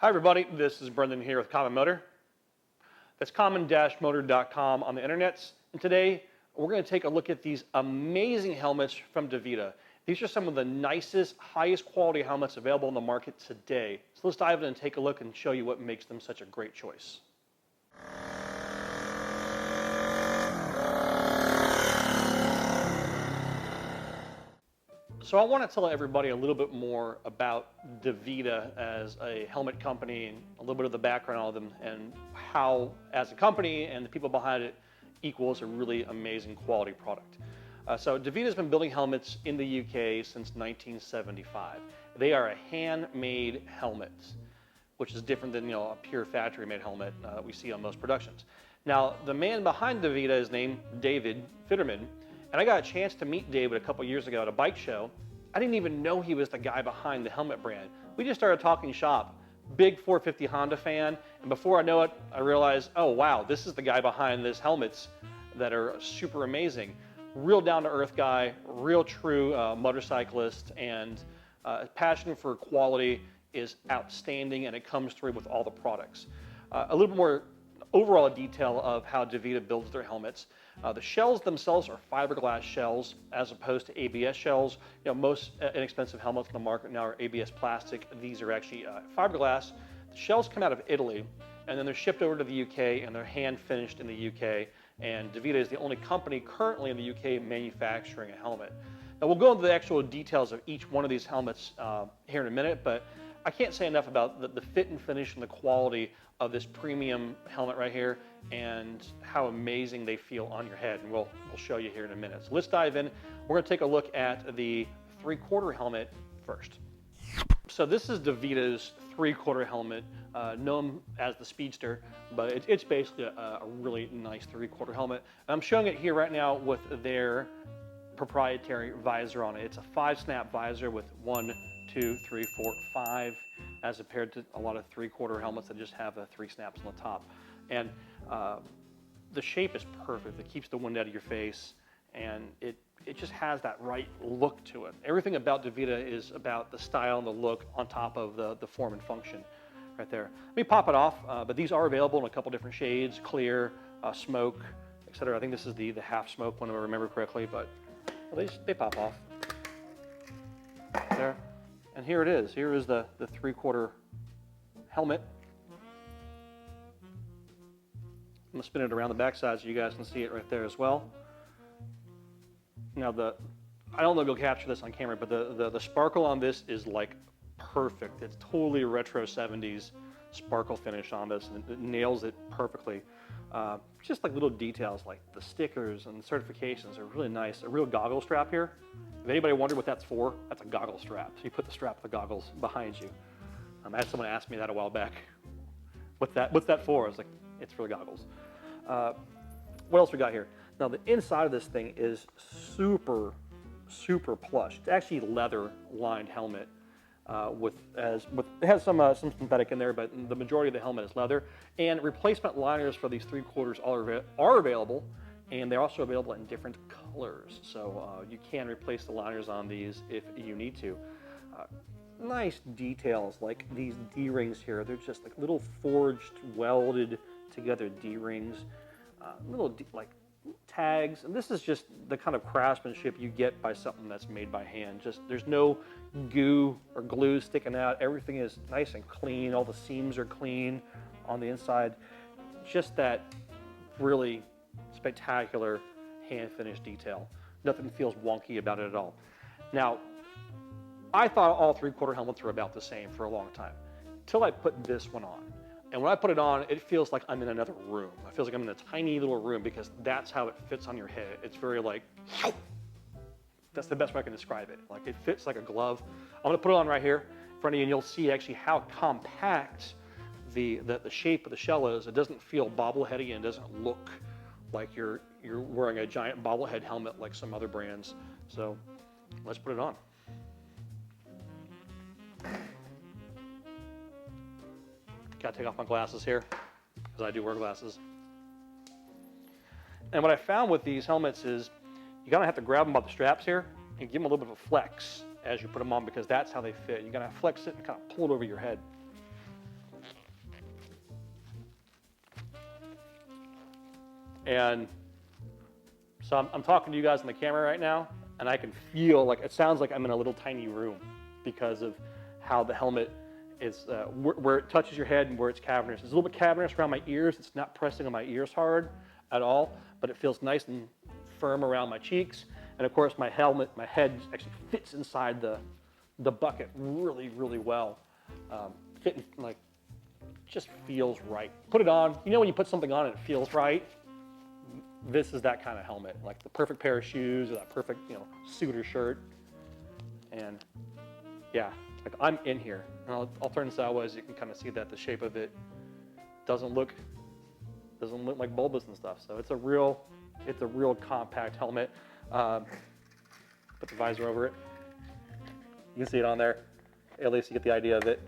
Hi everybody, this is Brendan here with Common Motor. That's common-motor.com on the internets. And today we're going to take a look at these amazing helmets from Davita. These are some of the nicest, highest quality helmets available in the market today. So let's dive in and take a look and show you what makes them such a great choice. So I want to tell everybody a little bit more about Davita as a helmet company and a little bit of the background of them and how, as a company and the people behind it, equals a really amazing quality product. So Davita's been building helmets in the UK since 1975. They are a handmade helmet, which is different than a pure factory-made helmet we see on most productions. Now, the man behind Davita is named David Fitterman. And I got a chance to meet David a couple years ago at a bike show. I didn't even know he was the guy behind the helmet brand. We just started talking shop. Big 450 Honda fan, and before I know it, I realized, oh wow, this is the guy behind these helmets that are super amazing. Real down-to-earth guy, real true motorcyclist, and passion for quality is outstanding, and it comes through with all the products. A little bit more overall detail of how Davita builds their helmets. The shells themselves are fiberglass shells as opposed to ABS shells. Most inexpensive helmets on the market now are ABS plastic. These are actually fiberglass. The shells come out of Italy, and then they're shipped over to the UK, and they're hand finished in the UK. And Davita is the only company currently in the UK manufacturing a helmet. Now we'll go into the actual details of each one of these helmets here in a minute, but I can't say enough about the fit and finish and the quality of this premium helmet right here and how amazing they feel on your head. And we'll show you here in a minute. So let's dive in. We're going to take a look at the 3/4 helmet first. So this is Davita's 3/4 helmet, known as the Speedster, but it's basically a really nice 3/4 helmet. I'm showing it here right now with their proprietary visor on it. It's a 5-snap visor with 1, 2, 3, 4, 5, as compared to a lot of 3/4 helmets that just have 3 snaps on the top. And the shape is perfect. It keeps the wind out of your face, and it just has that right look to it. Everything about Davita is about the style and the look on top of the form and function right there. Let me pop it off, but these are available in a couple different shades, clear, smoke, etc. I think this is the half smoke one if I remember correctly, but well, they pop off. There. And here it is. Here is the 3/4 helmet. I'm going to spin it around the backside so you guys can see it right there as well. Now I don't know if you'll capture this on camera, but the sparkle on this is like perfect. It's totally retro 70s sparkle finish on this, and it nails it perfectly. Just like little details like the stickers and the certifications are really nice. A real goggle strap here. If anybody wondered what that's for, that's a goggle strap. So you put the strap of the goggles behind you. I had someone ask me that a while back. What's that for? I was like, it's for the goggles. What else we got here? Now the inside of this thing is super, super plush. It's actually leather lined helmet. It has some synthetic in there, but the majority of the helmet is leather. And replacement liners for these 3/4 are available, and they're also available in different colors. So you can replace the liners on these if you need to. Nice details like these D-rings here. They're just like little forged, welded together D-rings. Little like tags, and this is just the kind of craftsmanship you get by something that's made by hand. There's no goo or glue sticking out. Everything is nice and clean. All the seams are clean on the inside. Just that really spectacular hand finished detail. Nothing feels wonky about it at all. Now, I thought all 3/4 helmets were about the same for a long time, till I put this one on. And when I put it on, it feels like I'm in another room. It feels like I'm in a tiny little room because that's how it fits on your head. It's very like, that's the best way I can describe it. Like it fits like a glove. I'm gonna put it on right here in front of you, and you'll see actually how compact the shape of the shell is. It doesn't feel bobbleheady, and it doesn't look like you're wearing a giant bobblehead helmet like some other brands. So let's put it on. Gotta take off my glasses here, because I do wear glasses. And what I found with these helmets is you gotta have to grab them by the straps here and give them a little bit of a flex as you put them on, because that's how they fit. You gotta flex it and kind of pull it over your head. And so I'm talking to you guys on the camera right now, and I can feel like, it sounds like I'm in a little tiny room because of how the helmet is, where it touches your head and where it's cavernous. It's a little bit cavernous around my ears. It's not pressing on my ears hard at all, but it feels nice and firm around my cheeks. And of course, my helmet, my head actually fits inside the bucket really, really well. Fitting, like, just feels right. Put it on. You know when you put something on and it feels right? This is that kind of helmet, like the perfect pair of shoes or that perfect, you know, suit or shirt. And yeah, like I'm in here. And I'll turn sideways. You can kind of see that the shape of it doesn't look like bulbous and stuff. So it's a real compact helmet. Put the visor over it. You can see it on there. At least you get the idea of it.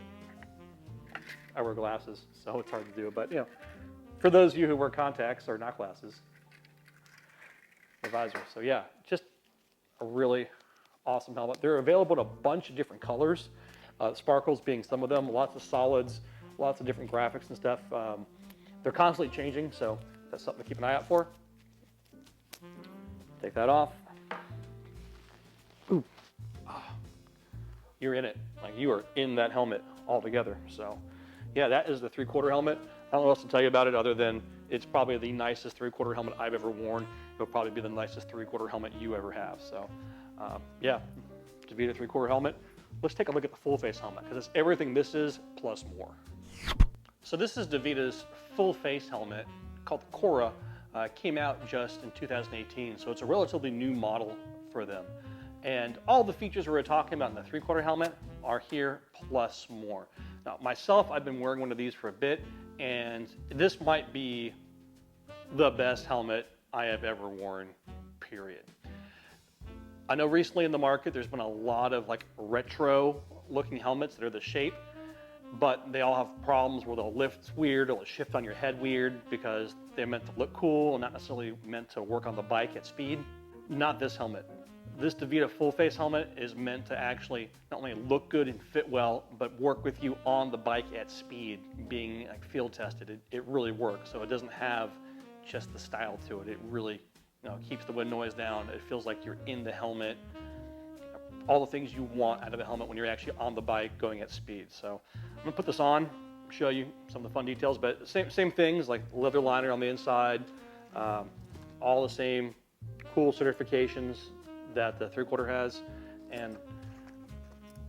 I wear glasses, so it's hard to do. But you know, for those of you who wear contacts or not glasses, the visor. So yeah, just a really awesome helmet. They're available in a bunch of different colors. Sparkles being some of them. Lots of solids, lots of different graphics and stuff. They're constantly changing, so that's something to keep an eye out for. Take that off. Ooh. You're in it. Like you are in that helmet altogether. So yeah, that is the 3/4 helmet. I don't know what else to tell you about it other than it's probably the nicest 3/4 helmet I've ever worn. It'll probably be the nicest 3/4 helmet you ever have. So yeah, DeVita 3/4 helmet. Let's take a look at the full face helmet because it's everything this is plus more. So this is DeVita's full face helmet called the Cora. Came out just in 2018, so it's a relatively new model for them. And all the features we were talking about in the 3/4 helmet are here plus more. Now myself, I've been wearing one of these for a bit, and this might be the best helmet I have ever worn, period. I know recently in the market there's been a lot of like retro looking helmets that are the shape, but they all have problems where they'll lift weird or they'll shift on your head weird because they're meant to look cool and not necessarily meant to work on the bike at speed. Not this helmet. This DeVita full face helmet is meant to actually not only look good and fit well, but work with you on the bike at speed, being like field tested. It really works. So it doesn't have just the style to it. It really, you know, keeps the wind noise down. It feels like you're in the helmet. All the things you want out of a helmet when you're actually on the bike going at speed. So I'm gonna put this on, show you some of the fun details, but same things like leather liner on the inside, all the same cool certifications that the 3/4 has. And you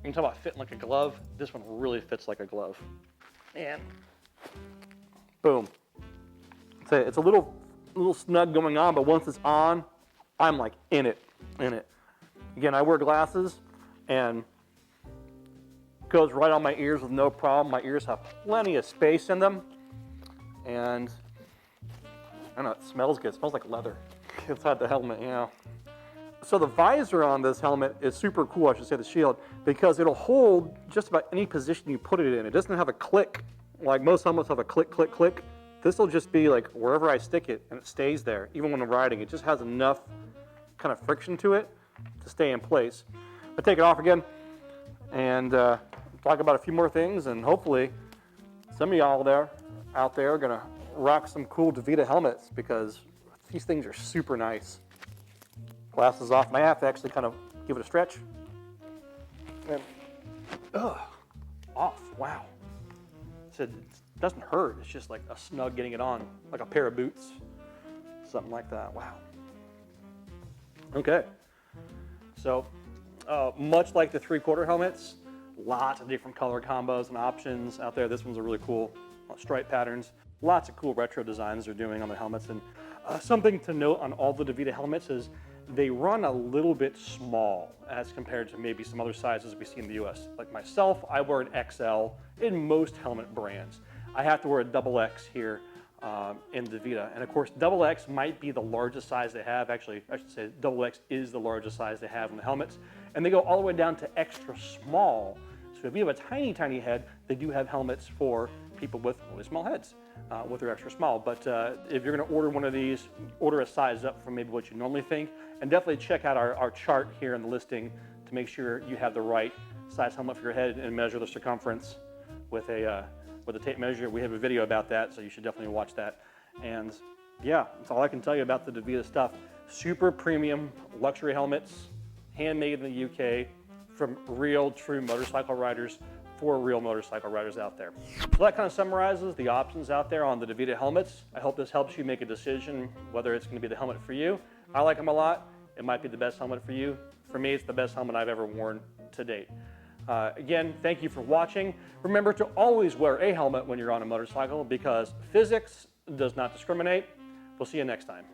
can talk about fitting like a glove. This one really fits like a glove. And boom. It's a little snug going on, but once it's on, I'm like in it. Again, I wear glasses and it goes right on my ears with no problem. My ears have plenty of space in them. And I don't know, it smells good. It smells like leather inside the helmet, you know. So the visor on this helmet is super cool, I should say the shield, because it'll hold just about any position you put it in. It doesn't have a click, like most helmets have a click, click, click. This will just be like wherever I stick it and it stays there, even when I'm riding. It just has enough kind of friction to it to stay in place. I take it off again and talk about a few more things, and hopefully some of y'all out there are gonna rock some cool DeVita helmets because these things are super nice. Glasses off, and I have to actually kind of give it a stretch. And off, wow. It doesn't hurt, it's just like a snug getting it on, like a pair of boots, something like that, wow. Okay, so much like the 3/4 helmets, lots of different color combos and options out there. This one's a really cool stripe patterns. Lots of cool retro designs they're doing on the helmets. And something to note on all the DeVita helmets is they run a little bit small as compared to maybe some other sizes we see in the US. Like myself, I wear an XL in most helmet brands. I have to wear a XX here in DeVita. And of course, XX might be the largest size they have. Actually, I should say XX is the largest size they have in the helmets. And they go all the way down to extra small. So if you have a tiny, tiny head, they do have helmets for people with really small heads, with their extra small. But if you're gonna order one of these, order a size up from maybe what you normally think. And definitely check out our chart here in the listing to make sure you have the right size helmet for your head and measure the circumference with a tape measure. We have a video about that, so you should definitely watch that. And Yeah, that's all I can tell you about the DaVita stuff. Super premium luxury helmets, handmade in the UK from real, true motorcycle riders for real motorcycle riders out there. So that kind of summarizes the options out there on the DaVita helmets. I hope this helps you make a decision whether it's going to be the helmet for you. I like them a lot. It might be the best helmet for you. For me, it's the best helmet I've ever worn to date. Again, thank you for watching. Remember to always wear a helmet when you're on a motorcycle because physics does not discriminate. We'll see you next time.